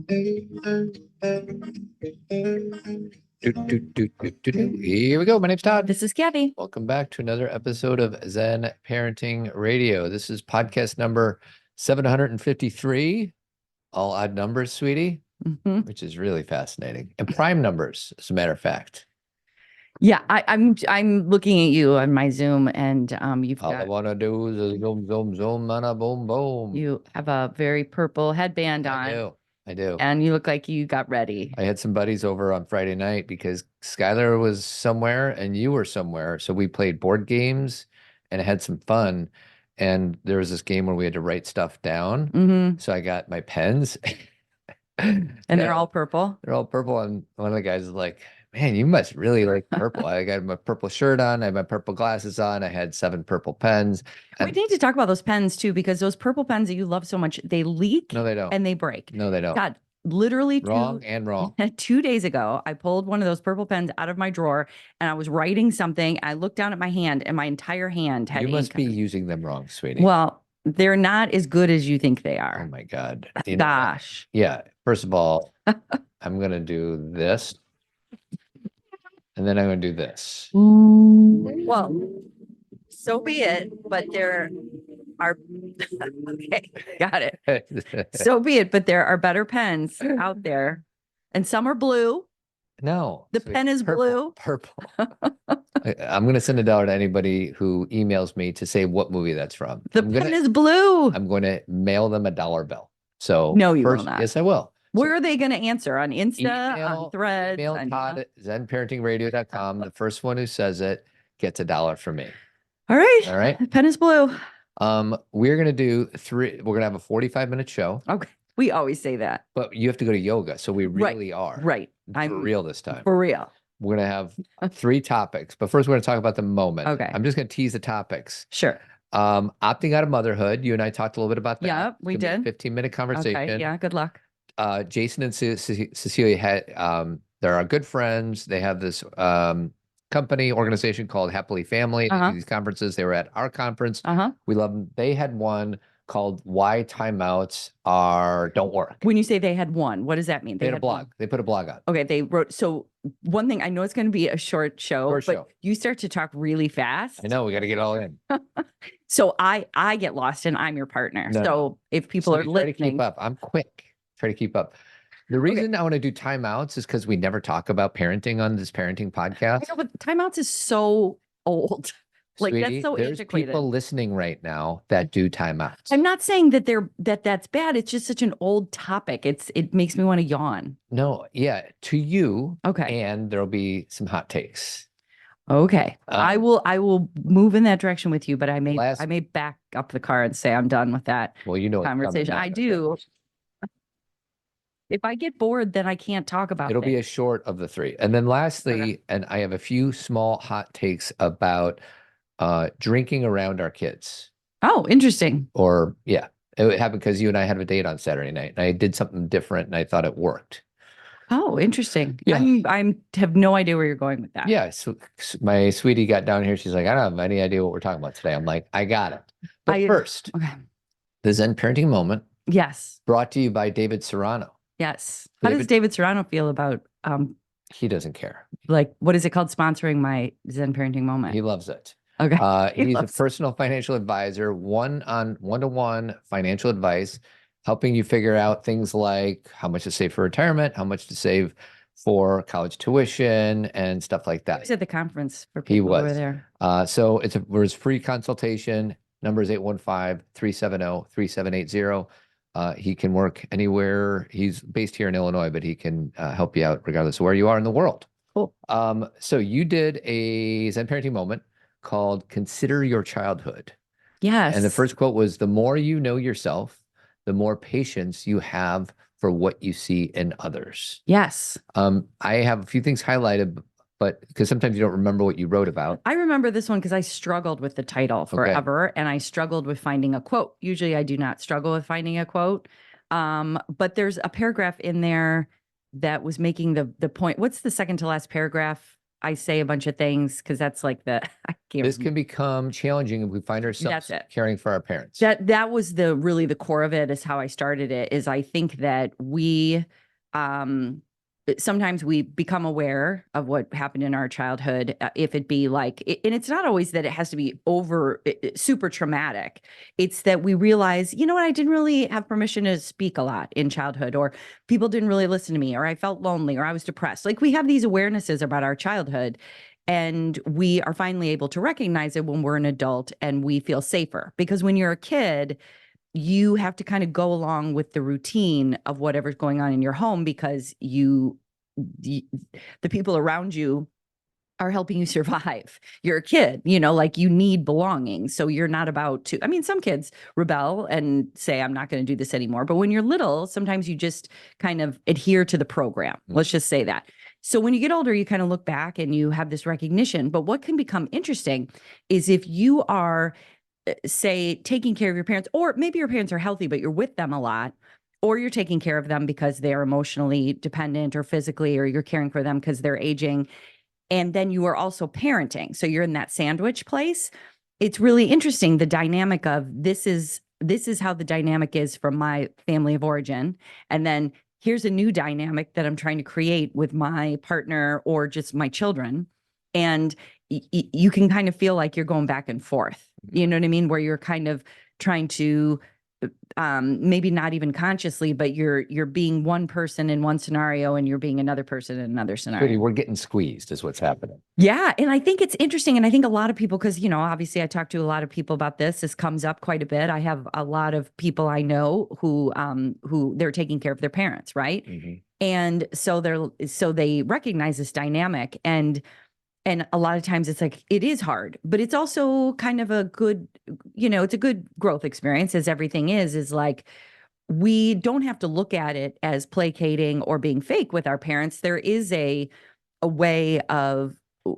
Here we go. My name's Todd. This is Cathy. Welcome back to another episode of Zen Parenting Radio. This is podcast number 753. All odd numbers, sweetie, which is really fascinating. And prime numbers, as a matter of fact. Yeah, I'm looking at you on my Zoom, and you've All I want to do is zoom, zoom, zoom, and a boom, boom. You have a very purple headband on. I do. And you look like you got ready. I had some buddies over on Friday night because Skylar was somewhere and you were somewhere. So we played board games and had some fun. And there was this game where we had to write stuff down. So I got my pens. And they're all purple? They're all purple. And one of the guys is like, man, you must really like purple. I got my purple shirt on. I had my purple glasses on. I had 7 purple pens. We need to talk about those pens too, because those purple pens that you love so much, they leak. No, they don't. And they break. No, they don't. God, literally wrong. 2 days ago, I pulled one of those purple pens out of my drawer and I was writing something. I looked down at my hand and my entire hand had ink. You must be using them wrong, sweetie. Well, they're not as good as you think they are. Oh my God. Gosh. Yeah. First of all, I'm going to do this. And then I'm going to do this. Well, so be it, but there are, okay, got it. So be it, but there are better pens out there. And some are blue. No. The pen is blue. Purple. I'm going to send it out to anybody who emails me to say what movie that's from. The pen is blue. I'm going to mail them a $1 bill. So no, you will not. Yes, I will. Where are they going to answer? On Insta, on Threads? Email Todd at zenparentingradio.com. The first one who says it gets $1 from me. All right. All right. The pen is blue. We're going to do 3. We're going to have a 45-minute show. Okay. We always say that. But you have to go to yoga. So we really are. Right. For real this time. For real. We're going to have 3 topics. But first, we're going to talk about the moment. Okay. I'm just going to tease the topics. Sure. Opting out of motherhood. You and I talked a little bit about that. Yeah, we did. 15-minute conversation. Okay. Yeah. Good luck. Jason and Cecilia had, they're our good friends. They have this organization called Happily Family. They do these conferences. They were at our conference. We love them. They had one called Why Timeouts Don't Work. When you say they had one, what does that mean? They had a blog. They put a blog on. Okay. They wrote. So one thing, I know it's going to be a short show, you start to talk really fast. I know. We got to get all in. So I get lost and I'm your partner. So if people are listening. Try to keep up. I'm quick. Try to keep up. The reason I want to do timeouts is because we never talk about parenting on this parenting podcast. I know, but timeouts is so old. Like, Sweetie, that's so there's antiquated. People listening right now that do timeouts. I'm not saying that that's bad. It's just such an old topic. It makes me want to yawn. No, yeah, to you. Okay. And there'll be some hot takes. Okay. I will move in that direction with you, but I may back up the car and say I'm done with that. Well, you know, conversation. I do. If I get bored, then I can't talk about it. It'll be a short of the 3. And then lastly, and I have a few small hot takes about drinking around our kids. Oh, interesting. Or yeah, it happened because you and I had a date on Saturday night and I did something different and I thought it worked. Oh, interesting. Yeah. I have no idea where you're going with that. Yeah. So my sweetie got down here. She's like, I don't have any idea what we're talking about today. I'm like, I got it. But first, the Zen Parenting Moment. Yes. Brought to you by David Serrano. Yes. How does David Serrano feel about he doesn't care. Like, what is it called? Sponsoring my Zen Parenting Moment. He loves it. Okay. He's a personal financial advisor, one-to-one financial advice, helping you figure out things like how much to save for retirement, how much to save for college tuition and stuff like that. He was at the conference for people who were there. So it's a free consultation. Number is 815-370-3780. He can work anywhere. He's based here in Illinois, but he can help you out regardless of where you are in the world. Cool. So you did a Zen Parenting Moment called Consider Your Childhood. Yes. And the first quote was, the more you know yourself, the more patience you have for what you see in others. Yes. I have a few things highlighted, but because sometimes you don't remember what you wrote about. I remember this one because I struggled with the title forever and I struggled with finding a quote. Usually I do not struggle with finding a quote. But there's a paragraph in there that was making the point. What's the second to last paragraph? I say a bunch of things because that's like this can become challenging if we find ourselves caring for our parents. That was really the core of it, is how I started it. Is I think that we sometimes we become aware of what happened in our childhood, if it be like, and it's not always that it has to be super traumatic. It's that we realize, you know what, I didn't really have permission to speak a lot in childhood, or people didn't really listen to me, or I felt lonely, or I was depressed. Like, we have these awarenesses about our childhood, and we are finally able to recognize it when we're an adult, and we feel safer. Because when you're a kid, you have to kind of go along with the routine of whatever's going on in your home, because the people around you are helping you survive. You're a kid, like, you need belonging. So you're not about to, I mean, some kids rebel and say, I'm not going to do this anymore. But when you're little, sometimes you just kind of adhere to the program. Let's just say that. So when you get older, you kind of look back and you have this recognition. But what can become interesting is if you are, say, taking care of your parents, or maybe your parents are healthy, but you're with them a lot, or you're taking care of them because they're emotionally dependent or physically, or you're caring for them because they're aging. And then you are also parenting. So you're in that sandwich place. It's really interesting, the dynamic of this is how the dynamic is from my family of origin. And then here's a new dynamic that I'm trying to create with my partner or just my children. And you can kind of feel like you're going back and forth. You know what I mean? Where you're kind of trying to, maybe not even consciously, but you're being one person in one scenario and you're being another person in another scenario. We're getting squeezed is what's happening. Yeah. And I think it's interesting. And I think a lot of people, because, obviously I talk to a lot of people about this. This comes up quite a bit. I have a lot of people I know who they're taking care of their parents. Right. Mm-hmm. And so they recognize this dynamic, and a lot of times it's like, it is hard, but it's also kind of a good, it's a good growth experience, as everything is like, we don't have to look at it as placating or being fake with our parents. There is a way of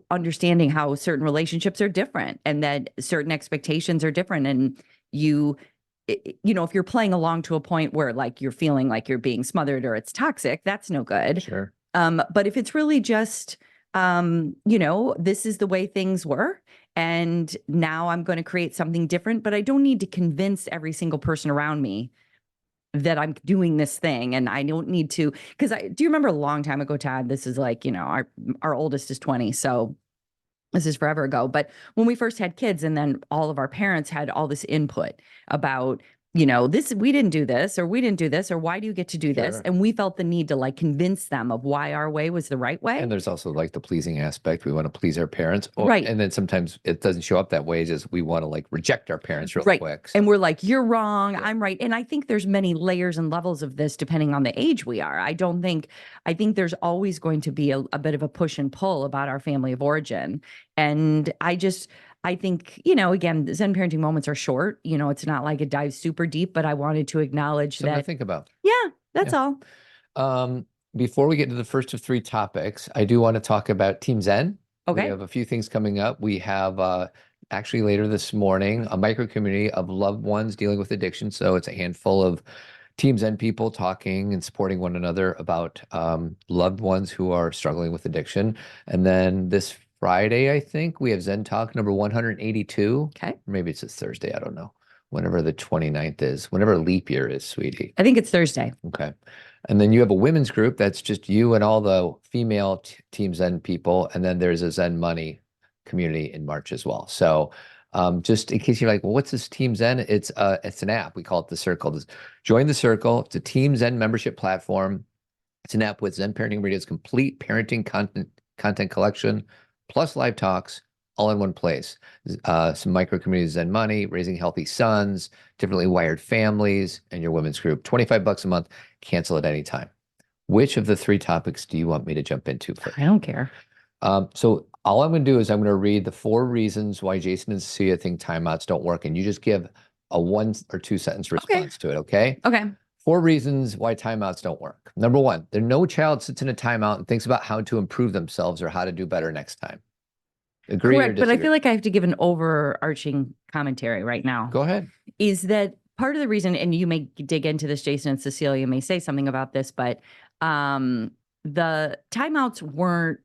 understanding how certain relationships are different, and that certain expectations are different. And if you're playing along to a point where, like, you're feeling like you're being smothered or it's toxic, that's no good. Sure. But if it's really just, this is the way things were, and now I'm going to create something different, but I don't need to convince every single person around me that I'm doing this thing. And I don't need to, because do you remember a long time ago, Todd? This is like, our oldest is 20. So this is forever ago. But when we first had kids, and then all of our parents had all this input about, this, we didn't do this, or we didn't do this, or why do you get to do this? And we felt the need to, like, convince them of why our way was the right way. And there's also, like, the pleasing aspect. We want to please our parents. Right. And then sometimes it doesn't show up that way. Just we want to, like, reject our parents real quick. And we're like, you're wrong. I'm right. And I think there's many layers and levels of this depending on the age we are. I think there's always going to be a bit of a push and pull about our family of origin. And I think, again, the Zen parenting moments are short. It's not like it dives super deep, but I wanted to acknowledge Something that. to think about. Yeah, that's all. Before we get to the first of three topics, I do want to talk about Team Zen. Okay. We have a few things coming up. We have actually later this morning a micro community of loved ones dealing with addiction. So it's a handful of Team Zen people talking and supporting one another about loved ones who are struggling with addiction. And then this Friday, I think, we have Zen Talk number 182. Okay. Maybe it's a Thursday. I don't know. Whenever the 29th is, whenever leap year is, sweetie. I think it's Thursday. Okay. And then you have a women's group that's just you and all the female Team Zen people. And then there's a Zen Money community in March as well. So just in case you're like, well, what's this Team Zen? It's an app. We call it The Circle. Just join The Circle. It's a Team Zen membership platform. It's an app with Zen Parenting Radio's complete parenting content collection, plus live talks, all in one place. Some micro communities, Zen Money, Raising Healthy Sons, Differently Wired Families, and your women's group. $25 a month. Cancel at any time. Which of the three topics do you want me to jump into first? I don't care. So all I'm going to do is I'm going to read the 4 reasons why Jason and Cecilia think timeouts don't work, and you just give a 1 or 2 sentence response to it, okay? Okay. 4 reasons why timeouts don't work. Number 1, no child sits in a timeout and thinks about how to improve themselves or how to do better next time. Agree Correct, or disagree? but I feel like I have to give an overarching commentary right now. Go ahead. Is that part of the reason, and you may dig into this, Jason and Cecilia may say something about this, but the timeouts weren't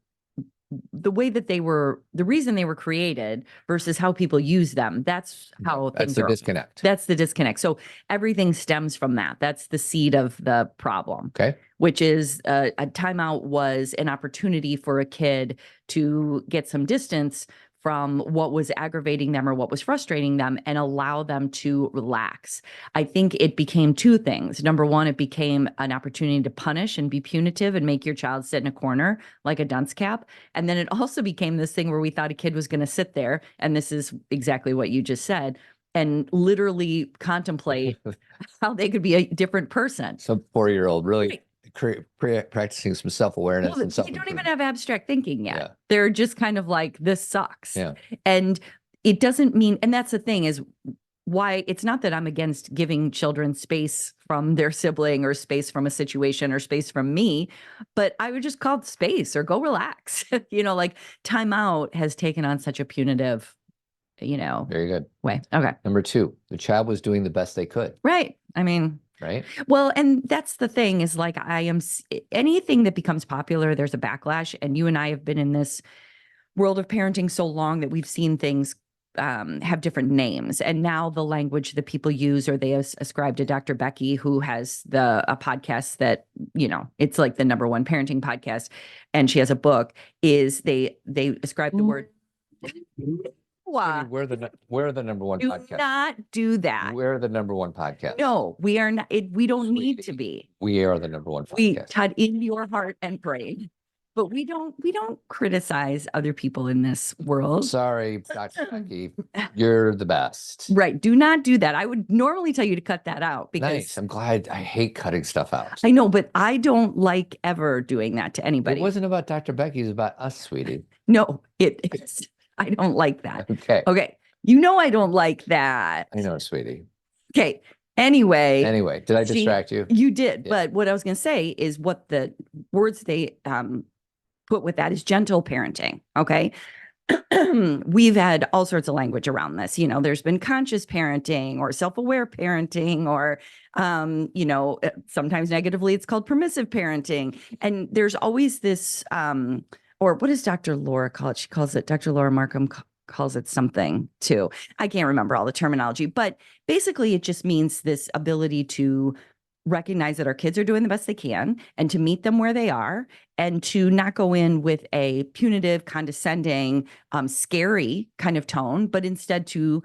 the way that the reason they were created versus how people use them. That's how that's the disconnect. That's the disconnect. So everything stems from that. That's the seed of the problem. Okay. Which is a timeout was an opportunity for a kid to get some distance from what was aggravating them or what was frustrating them and allow them to relax. I think it became two things. Number one, it became an opportunity to punish and be punitive and make your child sit in a corner like a dunce cap. And then it also became this thing where we thought a kid was going to sit there, and this is exactly what you just said, and literally contemplate how they could be a different person. Some 4-year-old really practicing some self-awareness and they don't even have abstract thinking yet. Yeah. They're just kind of like, this sucks. Yeah. And it doesn't mean, and that's the thing is why it's not that I'm against giving children space from their sibling or space from a situation or space from me, but I would just call it space or go relax. Like timeout has taken on such a punitive, very good way. Okay. Number 2, the child was doing the best they could. Right. I mean, right. Well, and that's the thing is like, anything that becomes popular, there's a backlash. And you and I have been in this world of parenting so long that we've seen things have different names. And now the language that people use, or they ascribe to Dr. Becky, who has a podcast that, it's like the #1 parenting podcast. And she has a book, is they ascribe the word. We're the #1 podcast. Do not do that. We're the #1 podcast. No, we are not. We don't need to be. We are the #1 podcast. Todd, in your heart and brain. But we don't criticize other people in this world. Sorry, Dr. Cathy, you're the best. Right. Do not do that. I would normally tell you to cut that out because nice. I'm glad. I hate cutting stuff out. I know, but I don't like ever doing that to anybody. It wasn't about Dr. Becky. It was about us, sweetie. No, it's. I don't like that. Okay. I don't like that. I know, sweetie. Okay. Anyway, did I distract you? You did. Yeah. But what I was going to say is what the words they put with that is gentle parenting. Okay. We've had all sorts of language around this. There's been conscious parenting or self-aware parenting or, sometimes negatively, it's called permissive parenting. And there's always this, or what does Dr. Laura call it? She calls it, Dr. Laura Markham calls it something too. I can't remember all the terminology, but basically it just means this ability to recognize that our kids are doing the best they can and to meet them where they are and to not go in with a punitive, condescending, scary kind of tone, but instead to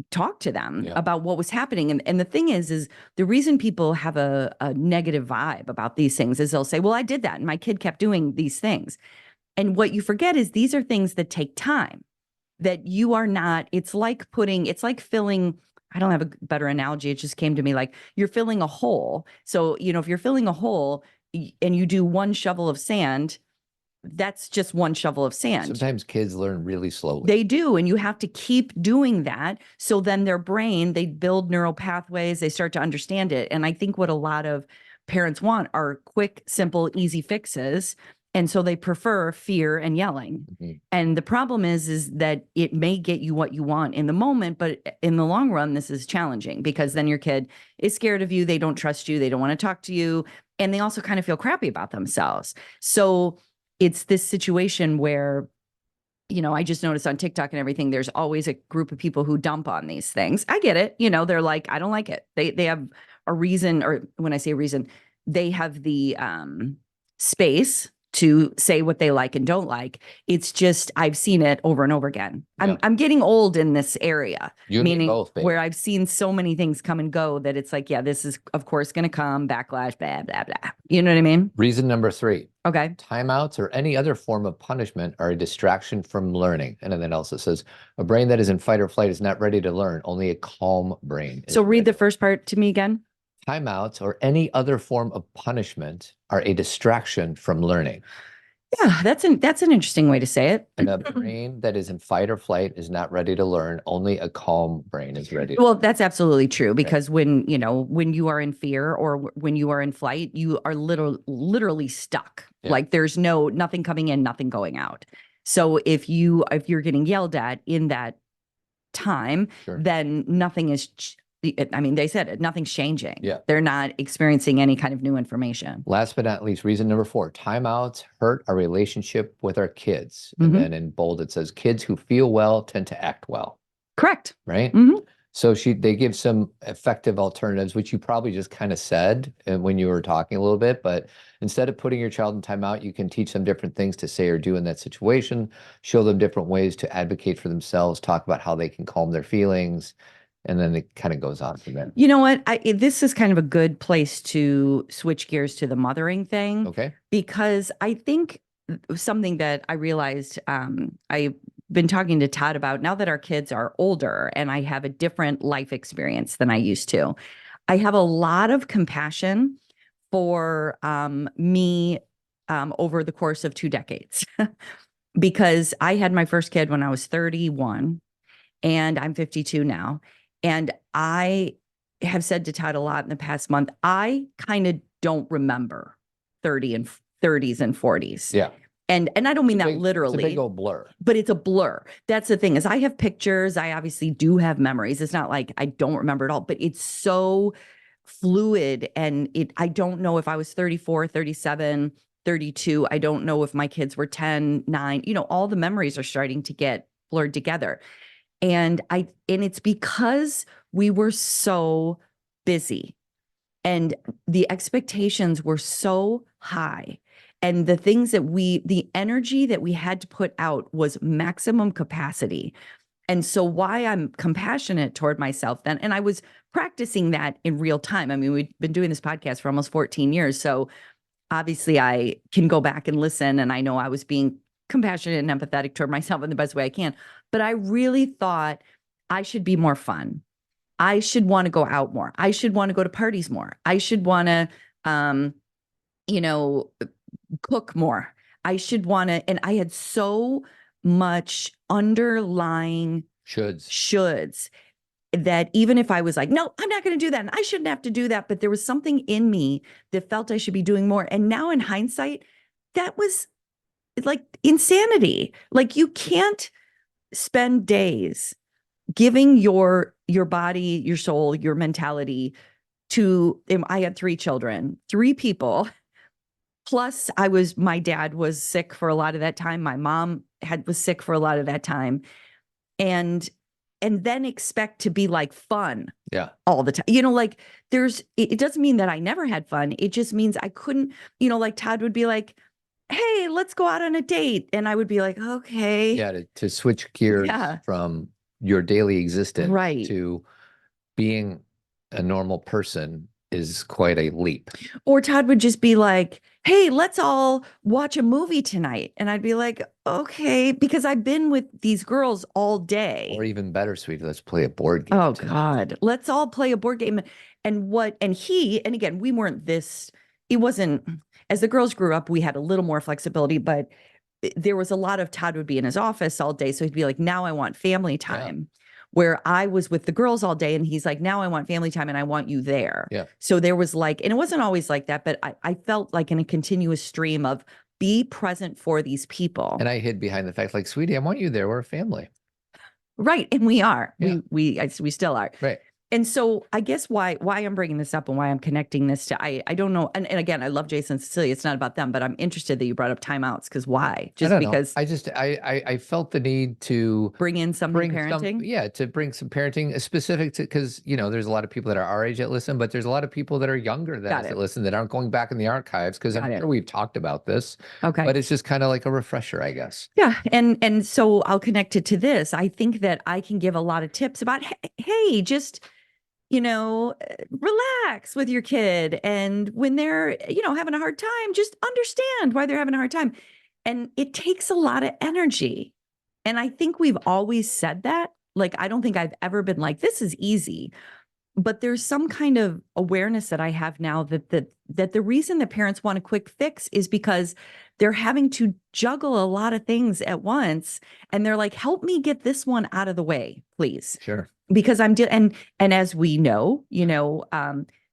talk to them about what was happening. And the thing is the reason people have a negative vibe about these things is they'll say, well, I did that and my kid kept doing these things. And what you forget is these are things that take time, that you are not, it's like filling, I don't have a better analogy. It just came to me like you're filling a hole. So, if you're filling a hole and you do one shovel of sand, that's just one shovel of sand. Sometimes kids learn really slowly. They do. And you have to keep doing that. So then their brain, they build neural pathways, they start to understand it. And I think what a lot of parents want are quick, simple, easy fixes. And so they prefer fear and yelling. Mm-hmm. And the problem is that it may get you what you want in the moment, but in the long run, this is challenging because then your kid is scared of you. They don't trust you. They don't want to talk to you. And they also kind of feel crappy about themselves. So it's this situation where, I just noticed on TikTok and everything, there's always a group of people who dump on these things. I get it. They're like, I don't like it. They have a reason, or when I say a reason, they have the space to say what they like and don't like. It's just, I've seen it over and over again. Yeah. I'm getting old in this area, meaning both, where I've seen so many things come and go that it's like, yeah, this is of course going to come, backlash, blah, blah, blah. You know what I mean? Reason number 3. Okay. Timeouts or any other form of punishment are a distraction from learning. And then else it says, a brain that is in fight or flight is not ready to learn. Only a calm brain. So read the first part to me again. Timeouts or any other form of punishment are a distraction from learning. Yeah, that's an interesting way to say it. And a brain that is in fight or flight is not ready to learn. Only a calm brain is ready. Well, that's absolutely true because when you are in fear or when you are in flight, you are literally stuck. Yeah. Like there's nothing coming in, nothing going out. So if you're getting yelled at in that time, sure, then nothing is I mean, they said it, nothing's changing. Yeah. They're not experiencing any kind of new information. Last but not least, reason number 4, timeouts hurt our relationship with our kids. And then in bold, it says kids who feel well tend to act well. Correct. Right? So they give some effective alternatives, which you probably just kind of said when you were talking a little bit, but instead of putting your child in timeout, you can teach them different things to say or do in that situation, show them different ways to advocate for themselves, talk about how they can calm their feelings, and then it kind of goes on from there. You know what? This is kind of a good place to switch gears to the mothering thing. Okay. Because I think something that I realized, I've been talking to Todd about now that our kids are older and I have a different life experience than I used to. I have a lot of compassion for me over the course of 2 decades because I had my first kid when I was 31 and I'm 52 now. And I have said to Todd a lot in the past month, I kind of don't remember 30s and 40s. Yeah. And I don't mean that literally. It's a big old blur. But it's a blur. That's the thing is I have pictures. I obviously do have memories. It's not like I don't remember it all, but it's so fluid. And I don't know if I was 34, 37, 32. I don't know if my kids were 10, 9. All the memories are starting to get blurred together. And it's because we were so busy and the expectations were so high. And the things the energy that we had to put out was maximum capacity. And so why I'm compassionate toward myself then, and I was practicing that in real time. I mean, we've been doing this podcast for almost 14 years. So obviously I can go back and listen. And I know I was being compassionate and empathetic toward myself in the best way I can. But I really thought I should be more fun. I should want to go out more. I should want to go to parties more. I should want to, cook more. I should want to, and I had so much underlying shoulds that even if I was like, no, I'm not going to do that. And I shouldn't have to do that. But there was something in me that felt I should be doing more. And now in hindsight, that was like insanity. Like you can't spend days giving your body, your soul, your mentality to, I had 3 children, 3 people. Plus my dad was sick for a lot of that time. My mom was sick for a lot of that time. And then expect to be like fun all the time. Like it doesn't mean that I never had fun. It just means I couldn't, like Todd would be like, hey, let's go out on a date. And I would be like, okay. Yeah. To switch gears from your daily existence to being a normal person is quite a leap. Or Todd would just be like, hey, let's all watch a movie tonight. And I'd be like, okay, because I've been with these girls all day. Or even better, sweetie, let's play a board game. Oh tonight. God, let's all play a board game. And again, we weren't this, it wasn't, as the girls grew up, we had a little more flexibility, but there was a lot of Todd would be in his office all day. So he'd be like, now I want family time. Where I was with the girls all day and he's like, now I want family time and I want you there. Yeah. So there was like, and it wasn't always like that, but I felt like in a continuous stream of be present for these people. And I hid behind the fact like, sweetie, I want you there. We're a family. Right. And we are. Yeah. We still are. Right. And so I guess why I'm bringing this up and why I'm connecting this to, I don't know. And again, I love Jason and Cecilia. It's not about them, but I'm interested that you brought up timeouts because why? Just because I felt the need to bring in some parenting. To bring some parenting specific to, because, there's a lot of people that are our age that listen, but there's a lot of people that are younger than us that listen that aren't going back in the archives because I'm sure we've talked about this. Okay. But it's just kind of like a refresher, I guess. Yeah. And so I'll connect it to this. I think that I can give a lot of tips about, hey, just relax with your kid. And when they're, having a hard time, just understand why they're having a hard time. And it takes a lot of energy. And I think we've always said that. Like, I don't think I've ever been like, this is easy. But there's some kind of awareness that I have now that the reason that parents want a quick fix is because they're having to juggle a lot of things at once. And they're like, help me get this one out of the way, please. Sure. Because and as we know,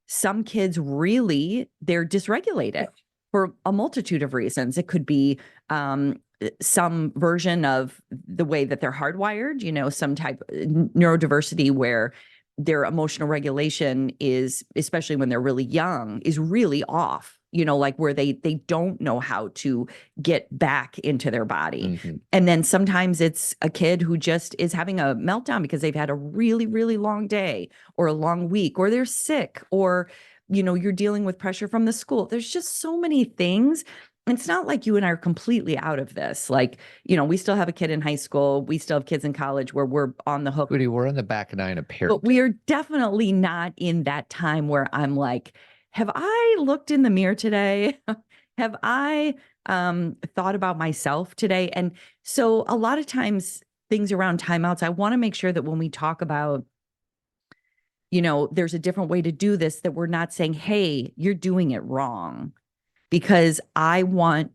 some kids really, they're dysregulated for a multitude of reasons. It could be some version of the way that they're hardwired, some type of neurodiversity where their emotional regulation is, especially when they're really young, is really off, like where they don't know how to get back into their body. And then sometimes it's a kid who just is having a meltdown because they've had a really, really long day or a long week, or they're sick, or, you're dealing with pressure from the school. There's just so many things. It's not like you and I are completely out of this. Like, we still have a kid in high school. We still have kids in college where we're on the hook. We're on the back nine of parenting. But we are definitely not in that time where I'm like, have I looked in the mirror today? Have I thought about myself today? And so a lot of times things around timeouts, I want to make sure that when we talk about, there's a different way to do this, that we're not saying, hey, you're doing it wrong. Because I want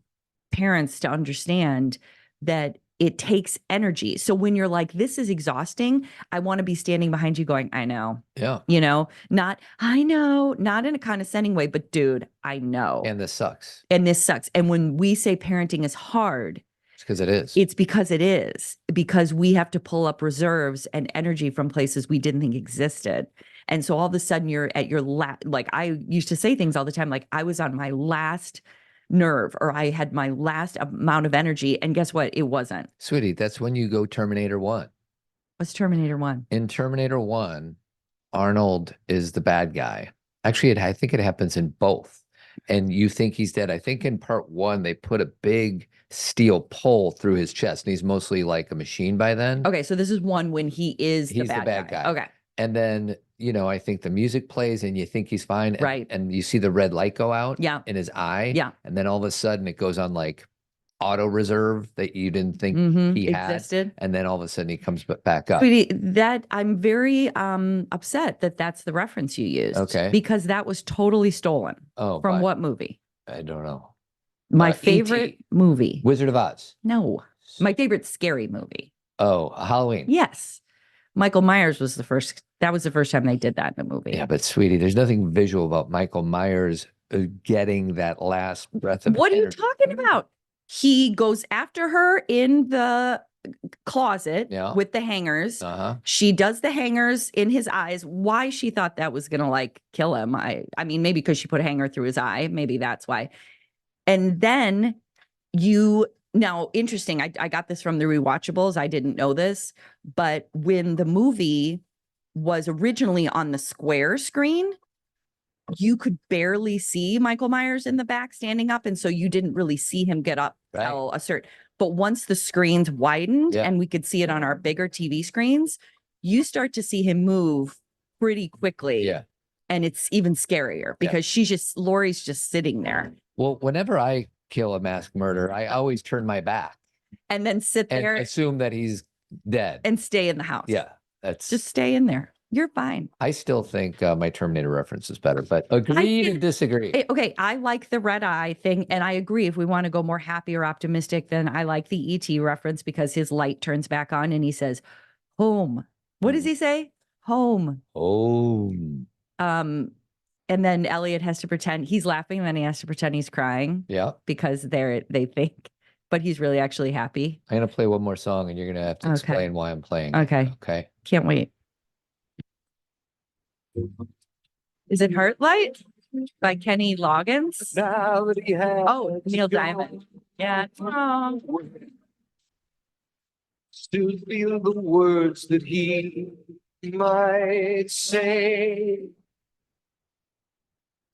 parents to understand that it takes energy. So when you're like, this is exhausting, I want to be standing behind you going, I know. Yeah. Not, I know, not in a condescending way, but dude, I know. And this sucks. And when we say parenting is hard, it's because it is. It's because it is, because we have to pull up reserves and energy from places we didn't think existed. And so all of a sudden you're at your like I used to say things all the time, like I was on my last nerve, or I had my last amount of energy. And guess what? It wasn't. Sweetie, that's when you go Terminator 1. What's Terminator 1? In Terminator 1, Arnold is the bad guy. Actually, I think it happens in both. And you think he's dead. I think in part 1, they put a big steel pole through his chest, and he's mostly like a machine by then. Okay, so this is one when he's the bad guy. Okay. And then, I think the music plays and you think he's fine. And, right. And you see the red light go out in his eye. Yeah. And then all of a sudden it goes on like auto reserve that you didn't think he existed. Had. And then all of a sudden he comes back up. Sweetie, that I'm very upset that that's the reference you used. Okay. Because that was totally stolen. Oh, from what movie? I don't know. My favorite movie. Wizard of Oz. No. My favorite scary movie. Oh, Halloween. Yes. Michael Myers was the first. That was the first time they did that in a movie. Yeah, but sweetie, there's nothing visual about Michael Myers getting that last breath of What energy. are you talking about? He goes after her in the closet with the hangers. She does the hangers in his eyes. Why she thought that was gonna like kill him? I mean, maybe because she put a hanger through his eye. Maybe that's why. And then now, interesting, I got this from the rewatchables. I didn't know this, but when the movie was originally on the square screen, you could barely see Michael Myers in the back standing up. And so you didn't really see him get up till a certain, but once the screens widened and we could see it on our bigger TV screens, you start to see him move pretty quickly. Yeah. And it's even scarier because Laurie's just sitting there. Well, whenever I kill a mass murderer, I always turn my back and then sit there and assume that he's dead and stay in the house. Yeah, just stay in there. You're fine. I still think my Terminator reference is better, but agree to disagree. Okay, I like the red eye thing, and I agree. If we want to go more happy or optimistic, then I like the ET reference because his light turns back on and he says, "Home." What does he say? Home. Home. And then Elliot has to pretend he's laughing, and then he has to pretend he's crying. Yeah. Because they think, but he's really actually happy. I'm going to play one more song, and you're going to have to explain why I'm playing. Okay. Okay. Can't wait. Is it Hurt Light by Kenny Loggins? Oh, Neil Diamond. Yeah. Oh. Still feel the words that he might say.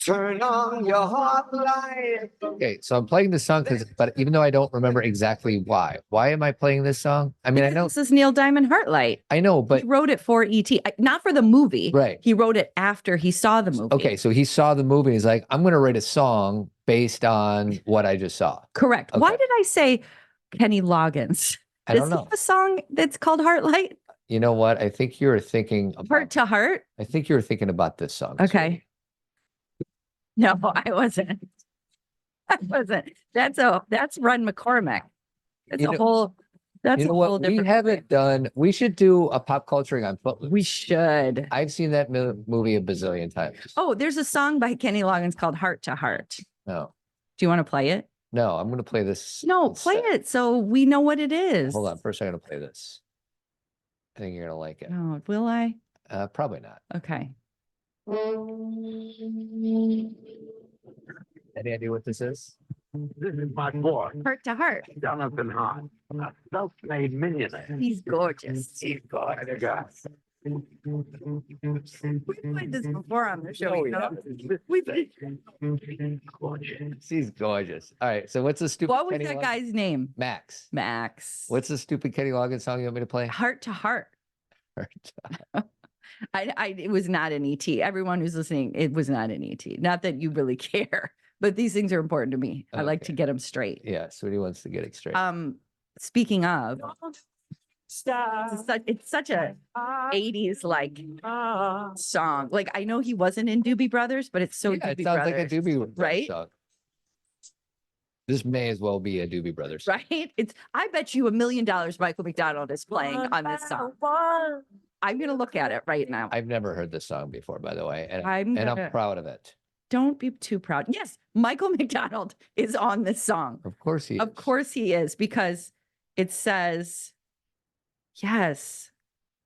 Turn on your hot light. Okay, so I'm playing this song but even though I don't remember exactly why am I playing this song? I mean, I know this is Neil Diamond Heart Light. I know, but he wrote it for E.T., not for the movie. Right. He wrote it after he saw the movie. Okay, so he saw the movie and he's like, I'm going to write a song based on what I just saw. Correct. Okay. Why did I say Kenny Loggins? I don't know. Does he have a song that's called Heart Light? You know what? I think you're thinking about Heart to Heart. I think you're thinking about this song. Okay. No, I wasn't. That's Run McCormick. That's a whole different. We should do a pop culturing on Footloose. We should. I've seen that movie a bazillion times. Oh, there's a song by Kenny Loggins called Heart to Heart. No. Do you want to play it? No, I'm going to play this. No, play it so we know what it is. Hold on. First, I'm going to play this. I think you're going to like it. Oh, will I? Probably not. Okay. Any idea what this is? This is my boy, Heart to Heart. Jonathan Hart, a self-made millionaire. He's gorgeous. He's gorgeous. We played this before on the show. Oh, you know? Gorgeous. She's gorgeous. All right. So what's the stupid? What was Kenny that Loggins? guy's name? Max. Max. What's the stupid Kenny Loggins song you want me to play? Heart to Heart. It was not an ET. Everyone who's listening, it was not an ET. Not that you really care, but these things are important to me. I like to get them straight. Yeah, Sweetie wants to get it straight. Speaking of, it's such a 80s like song. Like I know he wasn't in Doobie Brothers, but it's so yeah, Doobie it sounds Brothers, like a Doobie Brothers right? song. This may as well be a Doobie Brothers song. Right? I bet you $1 million Michael McDonald is playing on this song. I'm gonna look at it right now. I've never heard this song before, by the way, and I'm proud of it. Don't be too proud. Yes, Michael McDonald is on this song. Of course he is. Of course he is, because it says, yes.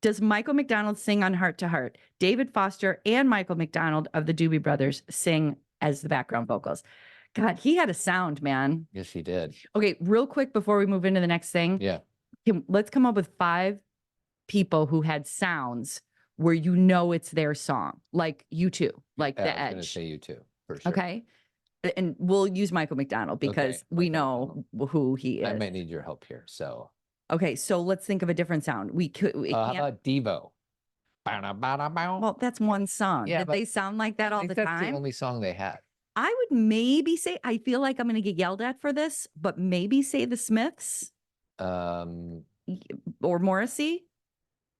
Does Michael McDonald sing on Heart to Heart? David Foster and Michael McDonald of the Doobie Brothers sing as the background vocals. God, he had a sound, man. Yes, he did. Okay, real quick before we move into the next thing. Yeah. Let's come up with 5 people who had sounds where you know it's their song, like U2, like The I was going to Edge. say U2 for sure. Okay. And we'll use Michael McDonald because Okay, we Michael know who he is. I might need your help here. So, Okay, so let's think of a different sound. We could. how about Devo? Well, that's one song. Yeah, Did but they sound like that I all think the that's time? the only song they had. I would maybe say, I feel like I'm going to get yelled at for this, but maybe say the Smiths Um, or Morrissey.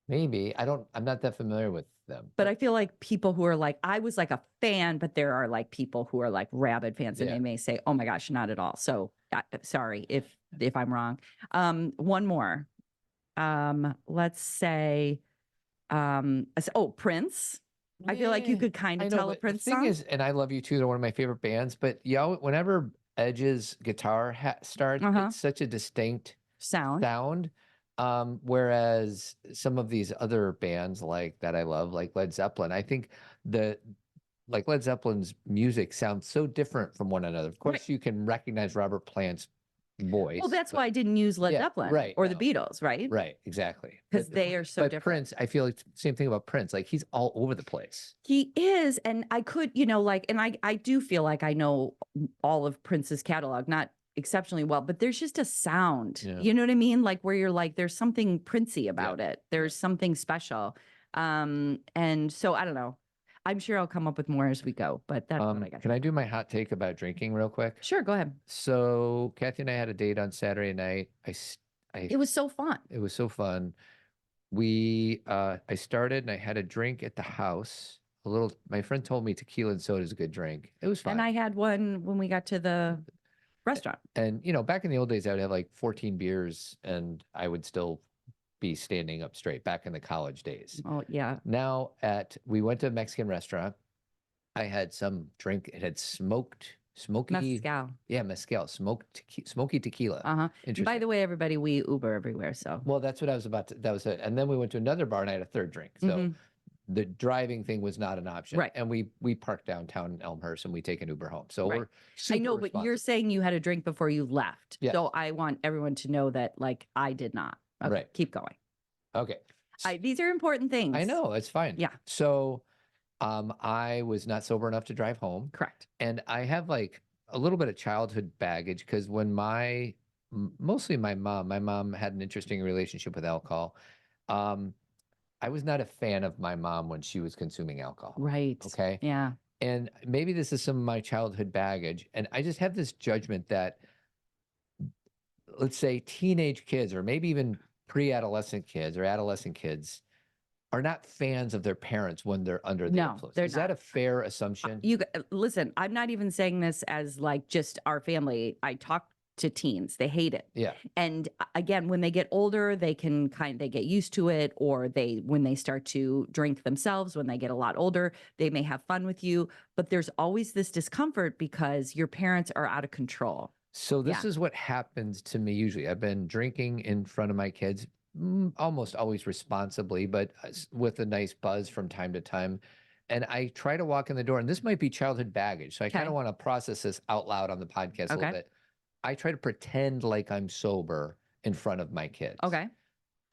Maybe. I'm not that familiar with them. But I feel like people who are like, I was like a fan, but there are like people who are like rabid fans and Yeah. they may say, oh my gosh, not at all. So sorry if I'm wrong. One more. Let's say, Prince. I feel like you could kind I of know, tell a but Prince the thing song. is, and I Love You Too, they're one of my favorite bands, but yeah, whenever Edge's guitar starts, it's such a distinct sound. Whereas some of these other bands like that I love, like Led Zeppelin, I think like Led Zeppelin's music sounds so different from one another. Of course, you can recognize Robert Plant's voice. Well, that's why I didn't use Led Zeppelin or the Beatles, right? Right, exactly. Because they are so different. Prince, I feel like same thing about Prince. Like he's all over the place. He is, and I could, and I do feel like I know all of Prince's catalog, not exceptionally well, but there's just a sound. Yeah. You know what I mean? Like where you're like, there's something Princey about it. There's something special. And so I don't know. I'm sure I'll come up with more as we go, but that's what I got. Can I do my hot take about drinking real quick? Sure, go ahead. So Kathy and I had a date on Saturday night. It was so fun. It was so fun. I started and I had a drink at the house. My friend told me tequila and soda is a good drink. It was fun. And I had one when we got to the restaurant. And back in the old days, I would have like 14 beers and I would still be standing up straight back in the college days. Oh yeah. Now we went to a Mexican restaurant. I had some drink. It had smoky mezcal. Yeah, mezcal, smoky tequila. Interesting. By the way, everybody, we Uber everywhere. So well, that's what I was about to. That was it. And then we went to another bar and I had a third drink. So the driving thing was not an option. Right. And we parked downtown in Elmhurst and we take an Uber home. So we're super I know, but you're saying you had a drink before you left. Yeah. So I want everyone to know that like I did not. Okay, right. Keep going. Okay. These are important things. I know, it's fine. Yeah. So I was not sober enough to drive home. Correct. And I have like a little bit of childhood baggage because when mostly my mom had an interesting relationship with alcohol. I was not a fan of my mom when she was consuming alcohol. Right. Okay. Yeah. And maybe this is some of my childhood baggage. And I just have this judgment that, let's say, teenage kids or maybe even pre-adolescent kids or adolescent kids are not fans of their parents when they're under the influence. Is that a fair assumption? Listen, I'm not even saying this as like just our family. I talk to teens. They hate it. Yeah. And again, when they get older, they get used to it, or when they start to drink themselves, when they get a lot older, they may have fun with you, but there's always this discomfort because your parents are out of control. So this is what happens to me usually. I've been drinking in front of my kids almost always responsibly, but with a nice buzz from time to time. And I try to walk in the door, and this might be childhood baggage. So I kind of want to process this out loud on the podcast a little bit. I try to pretend like I'm sober in front of my kids. Okay.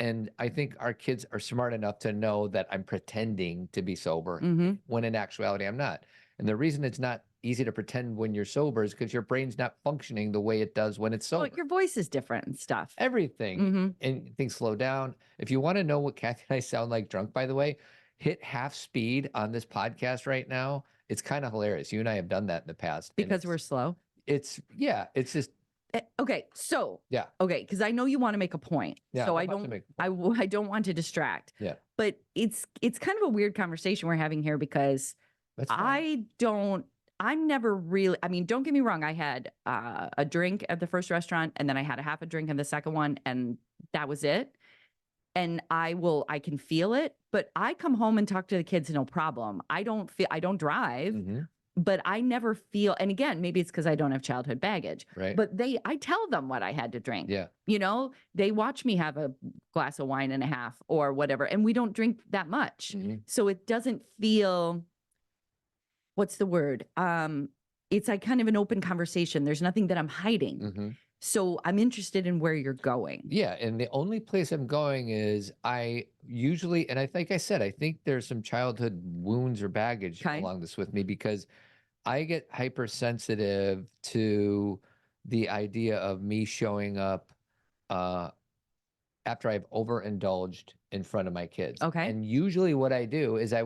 And I think our kids are smart enough to know that I'm pretending to be sober when in actuality I'm not. And the reason it's not easy to pretend when you're sober is because your brain's not functioning the way it does when it's sober. Well, your voice is different and stuff. Everything. And things slow down. If you want to know what Cathy and I sound like drunk, by the way, hit half speed on this podcast right now. It's kind of hilarious. You and I have done that in the past. Because we're slow. It's just. Okay. So, yeah. Okay. Cause I know you want to make a point. Yeah, so I don't want to distract. Yeah. But it's kind of a weird conversation we're having here because I'm never really, I mean, don't get me wrong. I had a drink at the first restaurant and then I had a half a drink at the second one and that was it. And I can feel it, but I come home and talk to the kids, no problem. I don't drive, but I never feel, and again, maybe it's because I don't have childhood baggage, right? But I tell them what I had to drink. Yeah. You know, they watch me have a glass of wine and a half or whatever, and we don't drink that much. So it doesn't feel, what's the word? It's like kind of an open conversation. There's nothing that I'm hiding. So I'm interested in where you're going. Yeah. And the only place I'm going is I usually, and I think I said, I think there's some childhood wounds or baggage along this with me because I get hypersensitive to the idea of me showing up after I've overindulged in front of my kids. Okay. And usually what I do is I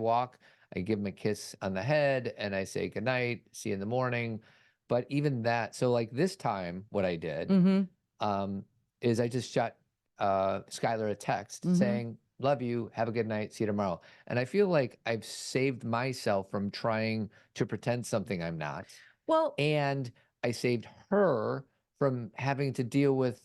give them a kiss on the head and I say goodnight, see you in the morning. But even that, so like this time, what I did is I just shot Skylar a text saying, love you, have a good night, see you tomorrow. And I feel like I've saved myself from trying to pretend something I'm not. Well, and I saved her from having to deal with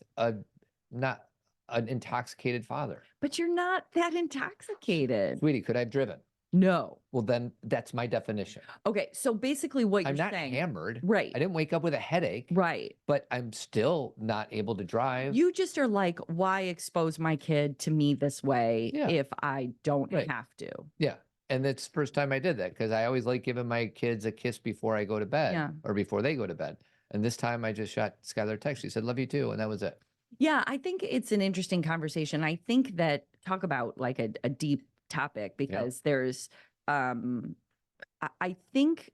not an intoxicated father. But you're not that intoxicated. Sweetie, could I have driven? No. Well, then that's my definition. Okay. So basically what you're saying. I'm not hammered. Right. I didn't wake up with a headache. Right. But I'm still not able to drive. You just are like, why expose my kid to me this way if I don't have to? Yeah. And that's the first time I did that because I always like giving my kids a kiss before I go to bed or before they go to bed. And this time I just shot Skylar a text. She said, love you too. And that was it. Yeah. I think it's an interesting conversation. I think that talk about like a deep topic because there's I think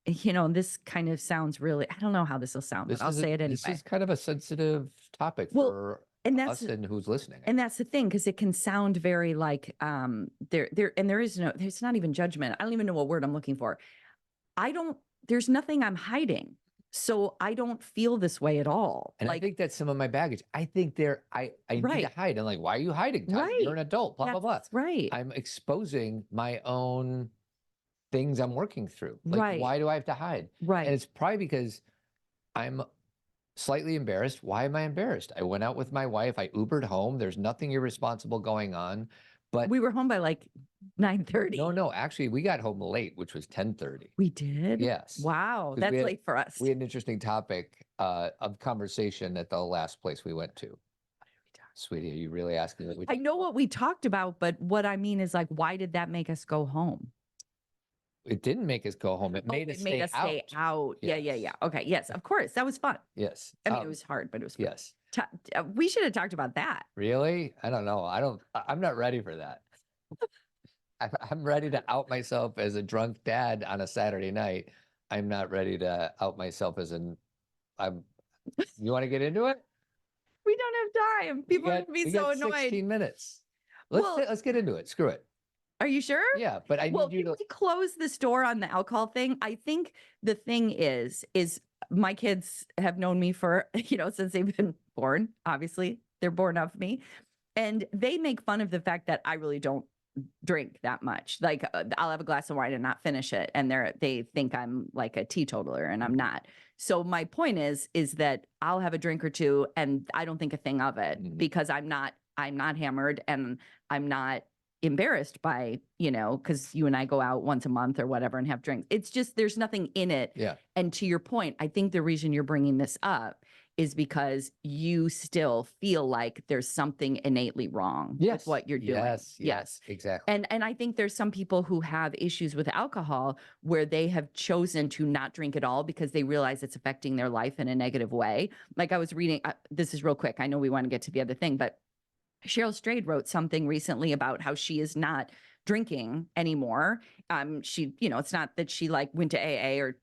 this kind of sounds really, I don't know how this will sound, but I'll say it anyway. This is kind of a sensitive topic for us and who's listening. And that's the thing, because it can sound very like there's not even judgment. I don't even know what word I'm looking for. There's nothing I'm hiding. So I don't feel this way at all. And I think that's some of my baggage. I think I need to hide. I'm like, why are you hiding? Todd? You're an adult, blah, blah, blah. Right. I'm exposing my own things I'm working through. Like, why do I have to hide? Right. And it's probably because I'm slightly embarrassed. Why am I embarrassed? I went out with my wife. I Ubered home. There's nothing irresponsible going on. But we were home by like 9:30. No. Actually, we got home late, which was 10:30. We did? Yes. Wow. That's late for us. We had an interesting topic of conversation at the last place we went to. Sweetie, are you really asking? I know what we talked about, but what I mean is like, why did that make us go home? It didn't make us go home. It made us stay out. Yes. Yeah. Okay. Yes, of course. That was fun. Yes. I mean, it was hard, but it was fun. Yes. We should have talked about that. Really? I don't know. I'm not ready for that. I'm ready to out myself as a drunk dad on a Saturday night. I'm not ready to out myself as you want to get into it? We don't have time. People are going to be so annoyed. 16 minutes. Let's get into it. Screw it. Are you sure? Yeah, but I need you to close the store on the alcohol thing. I think the thing is my kids have known me for, since they've been born. Obviously, they're born of me. And they make fun of the fact that I really don't drink that much. Like I'll have a glass of wine and not finish it. And they think I'm like a teetotaler and I'm not. So my point is that I'll have a drink or two and I don't think a thing of it because I'm not hammered and I'm not embarrassed by, because you and I go out once a month or whatever and have drinks. It's just, there's nothing in it. Yeah. And to your point, I think the reason you're bringing this up is because you still feel like there's something innately wrong with what you're doing. Yes, exactly. And I think there's some people who have issues with alcohol where they have chosen to not drink at all because they realize it's affecting their life in a negative way. Like I was reading, this is real quick. I know we want to get to the other thing, but Cheryl Strayed wrote something recently about how she is not drinking anymore. She, it's not that she like went to AA or,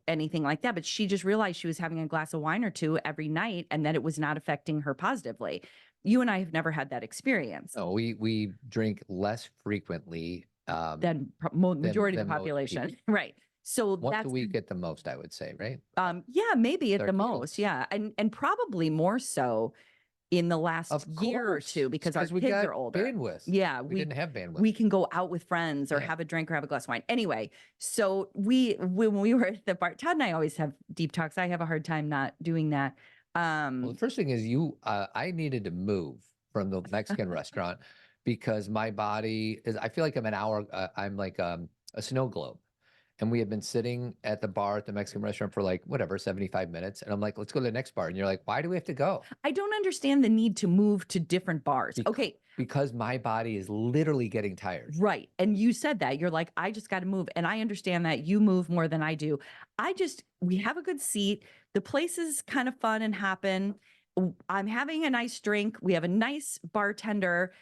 anything like that, but she just realized she was having a glass of wine or two every night and that it was not affecting her positively. You and I have never had that experience. Oh, we drink less frequently than majority of the population. Right. So once that's a week at the most, I would say, right? Yeah, maybe at the most. Yeah. And probably more so in the last year or two because our kids are older. Bandwidth. Yeah. We didn't have bandwidth. We can go out with friends or have a drink or have a glass of wine. Anyway, so when we were at the bar, Todd and I always have deep talks. I have a hard time not doing that. Well, the first thing is I needed to move from the Mexican restaurant because my body I feel like I'm an hour, I'm like a snow globe. And we had been sitting at the bar at the Mexican restaurant for like, 75 minutes. And I'm like, let's go to the next bar. And you're like, why do we have to go? I don't understand the need to move to different bars. Because my body is literally getting tired. Right. And you said that. You're like, I just got to move. And I understand that you move more than I do. We have a good seat. The place is kind of fun and happen. I'm having a nice drink. We have a nice bartender.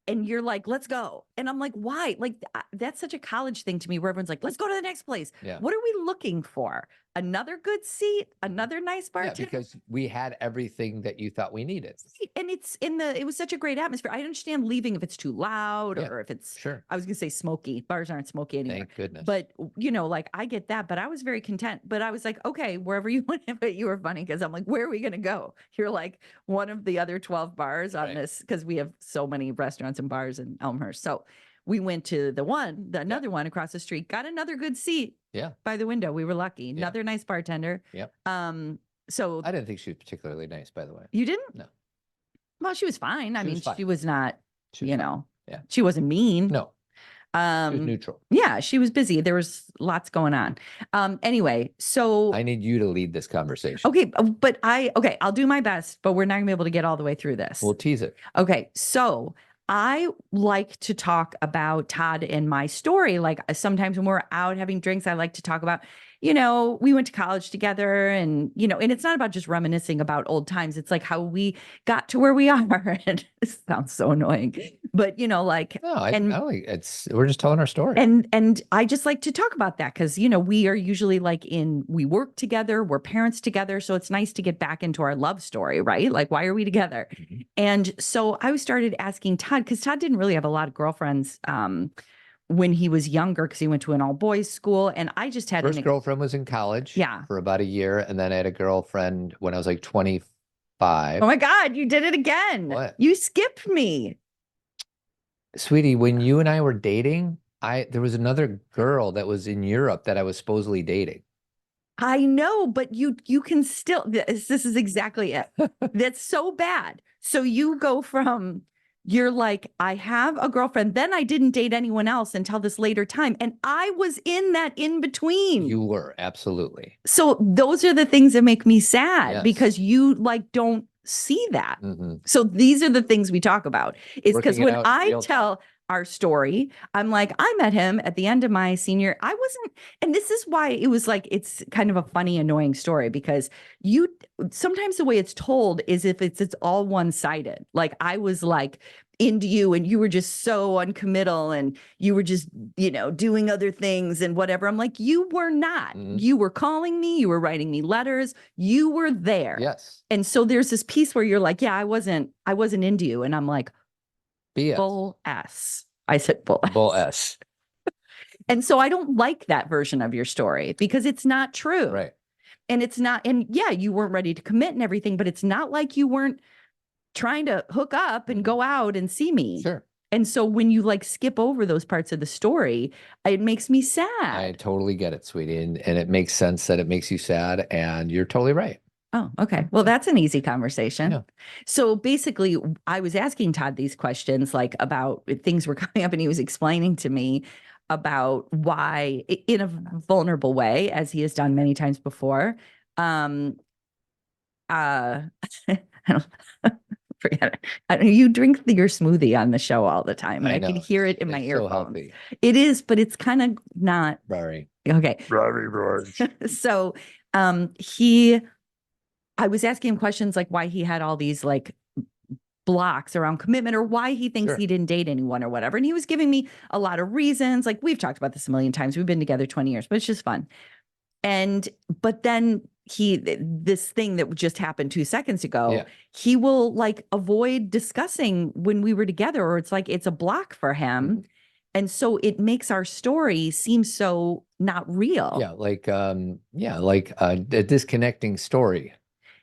And you're like, let's go. And I'm like, why? Like, that's such a college thing to me where everyone's like, let's go to the next place. Yeah. What are we looking for? Another good seat? Another nice bartender? Yeah, because we had everything that you thought we needed. And it was such a great atmosphere. I understand leaving if it's too loud or if it's, I was going to say smoky. Bars aren't smoky anymore. Thank goodness. But, like, I get that. But I was very content. But I was like, okay, wherever you want. But you were funny because I'm like, where are we going to go? You're like one of the other 12 bars on this because we have so many restaurants and bars in Elmhurst. So we went to another one across the street, got another good seat. Yeah. By the window. We were lucky. Another nice bartender. Yep. So I didn't think she was particularly nice, by the way. You didn't? No. Well, she was fine. She was not, Yeah. She wasn't mean. No. She was neutral. Yeah, she was busy. There was lots going on. Anyway, so I need you to lead this conversation. Okay, but I'll do my best, but we're not gonna be able to get all the way through this. We'll tease it. Okay, so I like to talk about Todd and my story. Like sometimes when we're out having drinks, I like to talk about, we went to college together and, and it's not about just reminiscing about old times. It's like how we got to where we are. And it sounds so annoying, but we're just telling our story. And I just like to talk about that because, we are usually we work together, we're parents together. So it's nice to get back into our love story, right? Like, why are we together? Mm-hmm. And so I started asking Todd, because Todd didn't really have a lot of girlfriends, when he was younger, because he went to an all boys school. And I just had first girlfriend was in college for about a year. And then I had a girlfriend when I was like 25. Oh my God, you did it again. What? You skipped me. Sweetie, when you and I were dating, there was another girl that was in Europe that I was supposedly dating. I know, but you can still, this is exactly it. That's so bad. So you go from, you're like, I have a girlfriend. Then I didn't date anyone else until this later time. And I was in that in between. You were, absolutely. So those are the things that make me sad because you don't see that. Mm-hmm. So these are the things we talk about is because when I tell our story, I'm like, I met him at the end of my senior. I wasn't, and this is why it was like, it's kind of a funny, annoying story because sometimes the way it's told is if it's all one-sided. Like I was like into you and you were just so uncommittal and you were just, doing other things and whatever. I'm like, you were not. Mm-hmm. You were calling me, you were writing me letters, you were there. Yes. And so there's this piece where you're like, yeah, I wasn't into you. And I'm like, BS. Bull S. I said bull S. Bull S. And so I don't like that version of your story because it's not true. Right. And it's not, and yeah, you weren't ready to commit and everything, but it's not like you weren't trying to hook up and go out and see me. Sure. And so when you skip over those parts of the story, it makes me sad. I totally get it, sweetie. And it makes sense that it makes you sad and you're totally right. Oh, okay. Well, that's an easy conversation. Yeah. So basically, I was asking Todd these questions about things were coming up and he was explaining to me about why, in a vulnerable way, as he has done many times before, I don't, forget it. You drink your smoothie on the show all the time, and I can hear it in my earphones. So healthy. It is, but it's kind of not very okay. Very. So, I was asking him questions like why he had all these like blocks around commitment, or why he thinks he didn't date anyone or whatever. And he was giving me a lot of reasons. Like, we've talked about this a million times. We've been together 20 years, but it's just fun. But then this thing that just happened 2 seconds ago, he will like avoid discussing when we were together, or it's like, it's a block for him. Mm-hmm. And so it makes our story seem so not real. Yeah. Like a disconnecting story.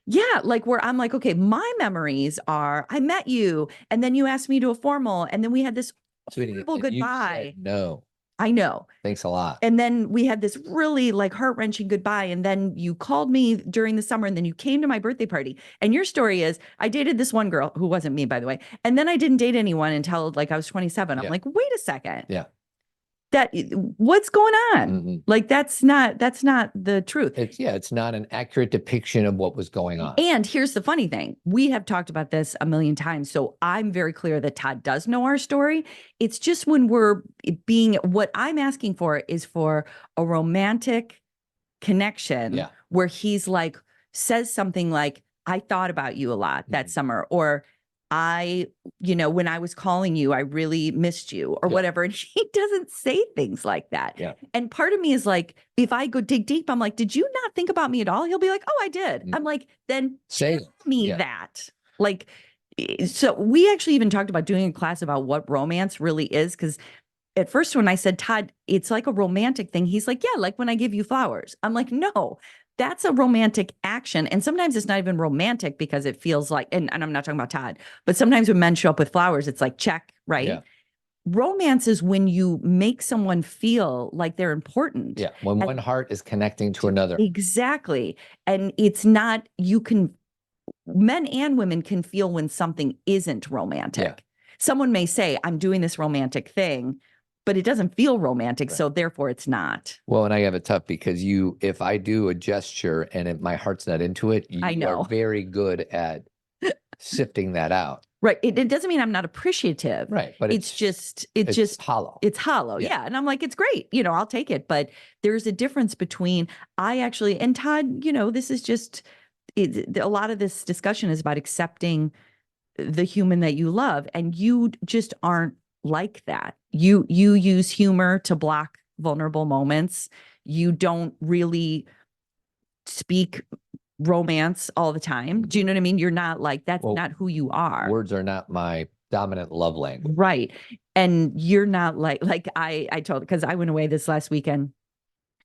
Yeah, like where I'm like, okay, my memories are I met you, and then you asked me to a formal, and then we had this horrible goodbye. No. I know. Thanks a lot. And then we had this really like heart-wrenching goodbye. And then you called me during the summer, and then you came to my birthday party. And your story is, I dated this one girl who wasn't me, by the way. And then I didn't date anyone until like I was 27. I'm like, wait a second. Yeah. What's going on? Mm-hmm. Like, that's not the truth. It's not an accurate depiction of what was going on. And here's the funny thing. We have talked about this a million times. So I'm very clear that Todd does know our story. It's just when what I'm asking for is for a romantic connection where he's like, says something like, I thought about you a lot that summer, or when I was calling you, I really missed you, or whatever. And he doesn't say things like that. Yeah. And part of me is like, if I go dig deep, I'm like, did you not think about me at all? He'll be like, oh, I did. Mm-hmm. I'm like, then tell me that. Like, so we actually even talked about doing a class about what romance really is. Because at first when I said, Todd, it's like a romantic thing, he's like, yeah, like when I give you flowers. I'm like, no. That's a romantic action. And sometimes it's not even romantic because it feels like, and I'm not talking about Todd, but sometimes when men show up with flowers, it's like, check, right? Yeah. Romance is when you make someone feel like they're important. Yeah. When one heart is connecting to another. Exactly. And it's not, men and women can feel when something isn't romantic. Yeah. Someone may say, I'm doing this romantic thing, but it doesn't feel romantic. Right. So therefore it's not. Well, and I have it tough because if I do a gesture and my heart's not into it, you are very good at sifting that out. Right. It doesn't mean I'm not appreciative. Right. But it's just hollow. It's hollow. Yeah. And I'm like, it's great. I'll take it. But there's a difference between and Todd, this is just, a lot of this discussion is about accepting the human that you love. And you just aren't like that. You use humor to block vulnerable moments. You don't really speak romance all the time. Do you know what I mean? You're not like, that's not who you are. Words are not my dominant love language. Right. And you're not like I told, because I went away this last weekend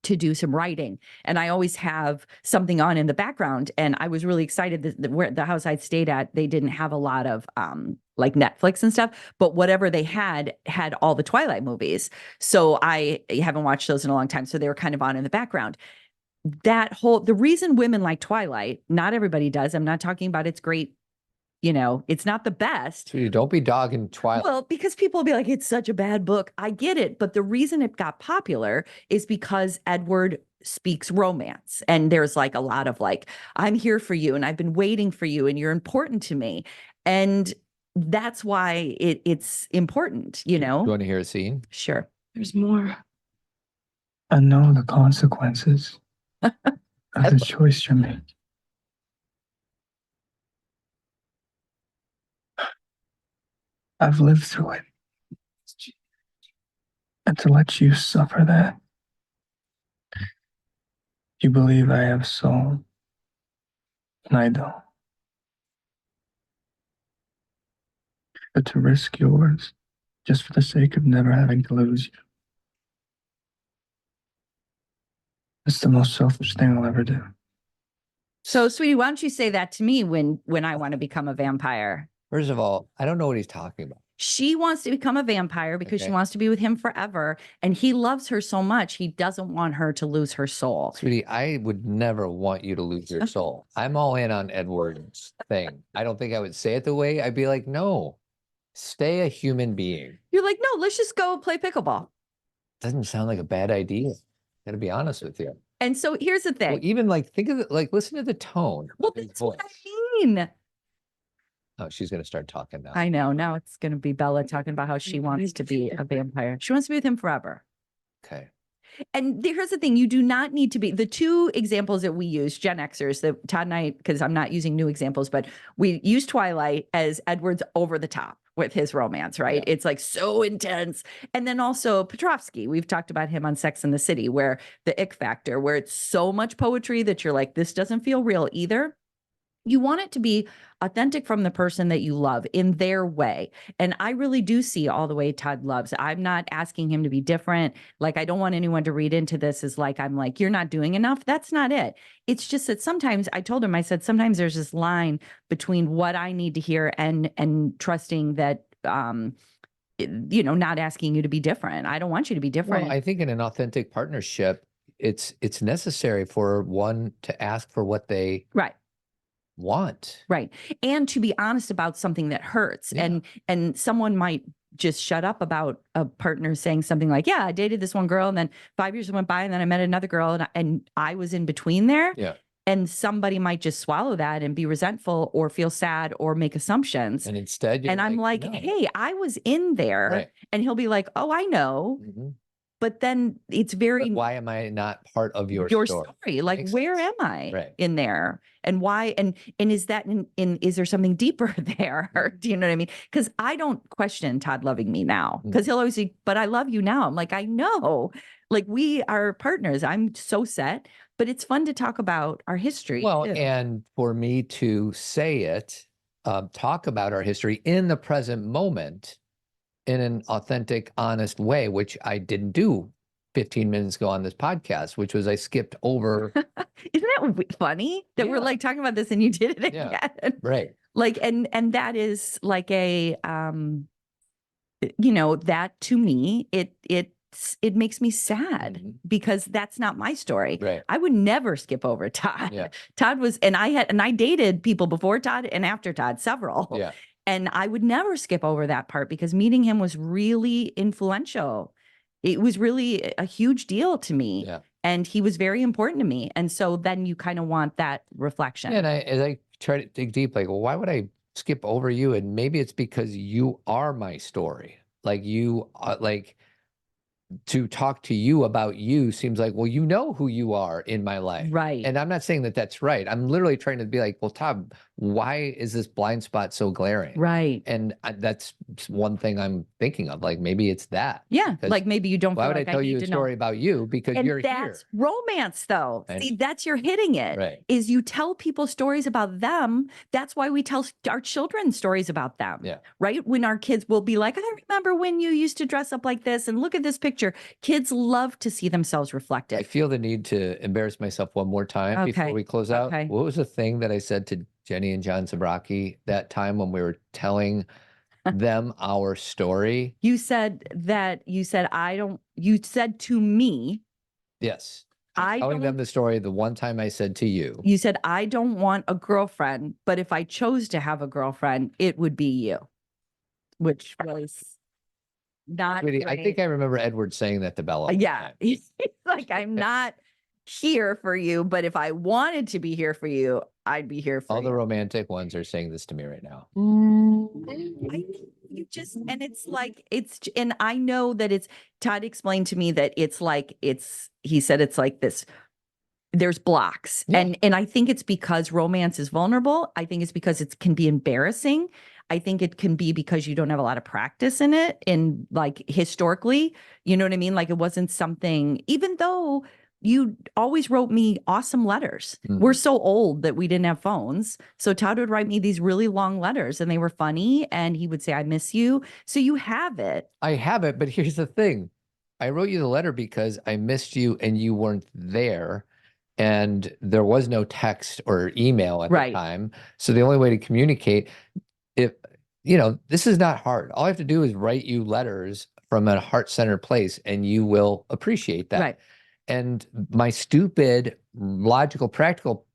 to do some writing, and I always have something on in the background. And I was really excited that where the house I stayed at, they didn't have a lot of like Netflix and stuff, but whatever they had all the Twilight movies. So I haven't watched those in a long time. So they were kind of on in the background. The reason women like Twilight, not everybody does. I'm not talking about it's great. It's not the best. So you don't be dogging Twilight. Well, because people will be like, it's such a bad book. I get it. But the reason it got popular is because Edward speaks romance. And there's like a lot of like, I'm here for you and I've been waiting for you and you're important to me. And that's why it's important, You want to hear a scene? Sure. There's more. I know the consequences of the choice you're making. I've lived through it. And to let you suffer that, you believe I have soul, and I don't. But to risk yours, just for the sake of never having to lose you, it's the most selfish thing I'll ever do. So, sweetie, why don't you say that to me when I want to become a vampire? First of all, I don't know what he's talking about. She wants to become a vampire because she wants to be with him forever. And he loves her so much, he doesn't want her to lose her soul. Sweetie, I would never want you to lose your soul. I'm all in on Edward's thing. I don't think I would say it the way I'd be like, no, stay a human being. You're like, no, let's just go play pickleball. Doesn't sound like a bad idea. Gotta be honest with you. And so here's the thing. Well, even like, think of it, like, listen to the tone. Well, of his that's what voice. I mean. Oh, she's going to start talking now. I know. Now it's going to be Bella talking about how she wants to be a vampire. She wants to be with him forever. Okay. And here's the thing. You do not need to be. The two examples that we use, Gen Xers, that Todd and I, because I'm not using new examples, but we use Twilight as Edward's over the top with his romance, right? Yeah. It's like so intense. And then also Petrovsky, we've talked about him on Sex and the City, where the ick factor, where it's so much poetry that you're like, this doesn't feel real either. You want it to be authentic from the person that you love in their way. And I really do see all the way Todd loves. I'm not asking him to be different. Like, I don't want anyone to read into this as like, I'm like, you're not doing enough. That's not it. It's just that sometimes I told him, I said, sometimes there's this line between what I need to hear and trusting that, not asking you to be different. I don't want you to be different. Well, I think in an authentic partnership, it's necessary for one to ask for what they want. Right. And to be honest about something that hurts. Yeah. And someone might just shut up about a partner saying something like, yeah, I dated this one girl and then 5 years went by and then I met another girl and I was in between there. Yeah. And somebody might just swallow that and be resentful or feel sad or make assumptions. And instead, and I'm like, no. hey, I was in there. Right. And he'll be like, oh, I know. Mhm. But then it's very, But why am I not part of your story? Like, Makes where sense. am I Right. in there? And why? And is that is there something deeper there? Or, do you know what I mean? Because I don't question Todd loving me now, because he'll always say, but I love you now. I'm like, I know, like, we are partners. I'm so set, but it's fun to talk about our history. Well, too. and for me to say it, talk about our history in the present moment in an authentic, honest way, which I didn't do 15 minutes ago on this podcast, which was I skipped over. Isn't that funny that we're like talking about this and you did it again? Right. Like, and that is like a, that to me, it makes me sad because that's not my story. Right. I would never skip over Todd. Yeah. Todd was, and I dated people before Todd and after Todd, several. Yeah. And I would never skip over that part because meeting him was really influential. It was really a huge deal to me. Yeah. And he was very important to me. And so then you kind of want that reflection. Yeah, and as I try to dig deep, like, well, why would I skip over you? And maybe it's because you are my story. Like, you like, to talk to you about you seems like, well, you know who you are in my life. Right. And I'm not saying that that's right. I'm literally trying to be like, well, Todd, why is this blind spot so glaring? Right. And that's one thing I'm thinking of. Like, maybe it's that. Yeah. Because Like, maybe you don't why feel would like I tell you a story about you because and you're that's here? romance, though. I See, know. that's you're hitting it. Right. Is you tell people stories about them. That's why we tell our children stories about them. Yeah. Right. When our kids will be like, I remember when you used to dress up like this and look at this picture. Kids love to see themselves reflected. I feel the need to embarrass myself one more time before we close out. Okay. What was the thing that I said to Jenny and John Zabrocki that time when we were telling them our story? You said to me. Yes. I Telling don't, them the story the one time I said to you. You said, I don't want a girlfriend, but if I chose to have a girlfriend, it would be you, which was not Sweetie, I great. think I remember Edward saying that to Bella. one Yeah. time. He's like, I'm not here for you, but if I wanted to be here for you, I'd be here for All the you. romantic ones are saying this to me right now. I think you just, and it's like, and I know that Todd explained to me that he said it's like this, there's blocks. Yeah. And I think it's because romance is vulnerable. I think it's because it can be embarrassing. I think it can be because you don't have a lot of practice in it. And like historically, you know what I mean? Like, it wasn't something, even though you always wrote me awesome letters. We're so old that we didn't have phones. So Todd would write me these really long letters and they were funny. And he would say, I miss you. So you have it. I have it, but here's the thing. I wrote you the letter because I missed you and you weren't there. And there was no text or email at the time. So the only way to communicate, this is not hard. All I have to do is write you letters from a heart-centered place and you will appreciate that. Right. And my stupid, logical, practical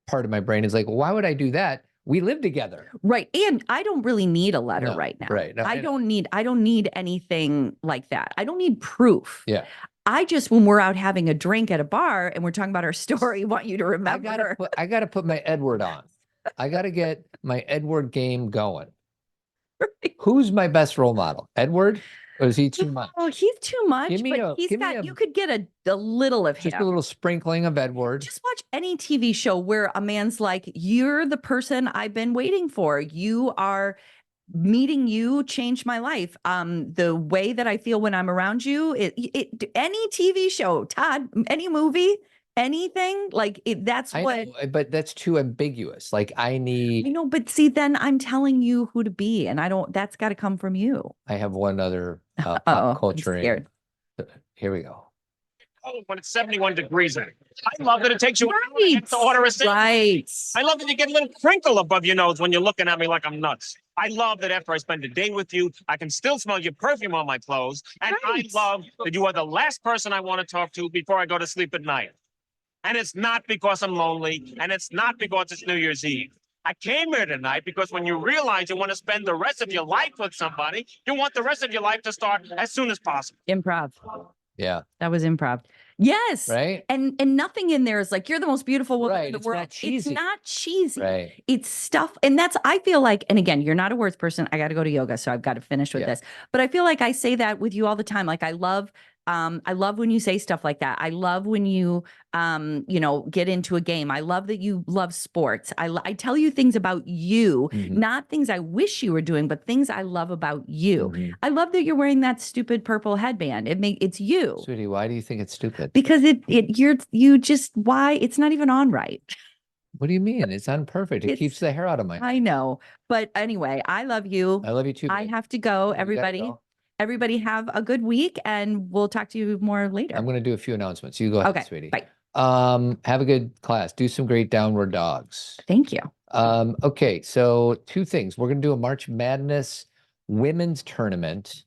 part of my brain is like, well, why would I do that? We live together. Right. And I don't really need a letter right now. Right. No, I don't need anything like that. I don't need proof. Yeah. I just, when we're out having a drink at a bar and we're talking about our story, want you to remember. I gotta put my Edward on. I gotta get my Edward game going. Right. Who's my best role model? Edward? Or is he too much? Oh, he's too much, but you could get a little of him. Just a little sprinkling of Edward. Just watch any TV show where a man's like, you're the person I've been waiting for. Meeting you changed my life. The way that I feel when I'm around you, any TV show, Todd, any movie, anything like it, but that's too ambiguous. Like I know, but see, then I'm telling you who to be, and that's got to come from you. I have one other pop culture. Here we go. Oh, when it's 71 degrees in. I love that it takes you an hour to order a sandwich. Right. I love that you get a little crinkle above your nose when you're looking at me like I'm nuts. I love that after I spend a day with you, I can still smell your perfume on my clothes. And I love that you are the last person I want to talk to before I go to sleep at night. And it's not because I'm lonely, and it's not because it's New Year's Eve. I came here tonight because when you realize you want to spend the rest of your life with somebody, you want the rest of your life to start as soon as possible. Improv. Yeah. That was improv. Yes. Right. And nothing in there is like, you're the most beautiful woman in the world. Not cheesy. It's not cheesy. Right. It's stuff. And I feel like, and again, you're not a words person. I got to go to yoga, so I've got to finish with this. But I feel like I say that with you all the time. Like I love when you say stuff like that. I love when you, get into a game. I love that you love sports. I tell you things about you, not things I wish you were doing, but things I love about you. I love that you're wearing that stupid purple headband. It's you. Sweetie, why do you think it's stupid? Because why it's not even on right. What do you mean? It's unperfect. It keeps the hair out of my head. I know. But anyway, I love you. I love you too. I have to go, everybody. Everybody have a good week, and we'll talk to you more later. I'm going to do a few announcements. You go ahead, sweetie. Bye. Have a good class. Do some great downward dogs. Thank you. Okay, so 2 things. We're going to do a March Madness women's tournament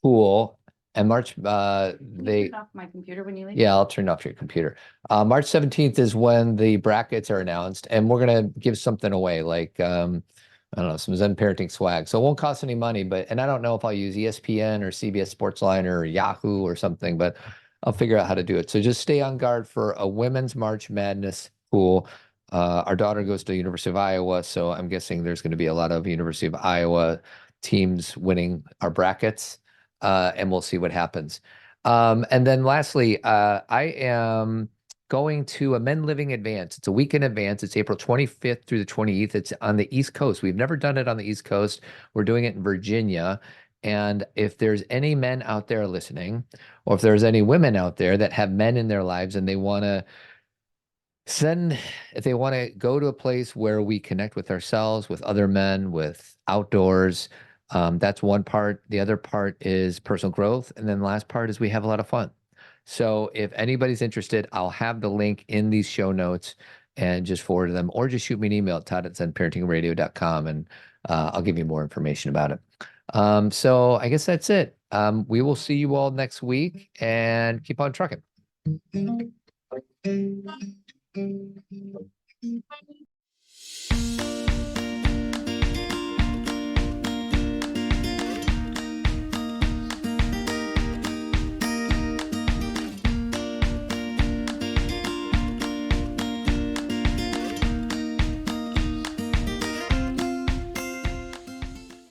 pool. And March, Can you turn off my computer when you leave? Yeah, I'll turn off your computer. March 17th is when the brackets are announced, and we're going to give something away, like, I don't know, some Zen Parenting swag. So it won't cost any money, and I don't know if I'll use ESPN or CBS Sportsline or Yahoo or something, but I'll figure out how to do it. So just stay on guard for a women's March Madness pool. Our daughter goes to the University of Iowa, so I'm guessing there's going to be a lot of University of Iowa teams winning our brackets, and we'll see what happens. And then lastly, I am going to a Men Living Advance. It's a week in advance. It's April 25th through the 28th. It's on the East Coast. We've never done it on the East Coast. We're doing it in Virginia. And if there's any men out there listening, or if there's any women out there that have men in their lives and they want to go to a place where we connect with ourselves, with other men, with outdoors, that's one part. The other part is personal growth. And then the last part is we have a lot of fun. So if anybody's interested, I'll have the link in these show notes and just forward them, or just shoot me an email at todd@zenparentingradio.com, and I'll give you more information about it. So I guess that's it. We will see you all next week, and keep on trucking.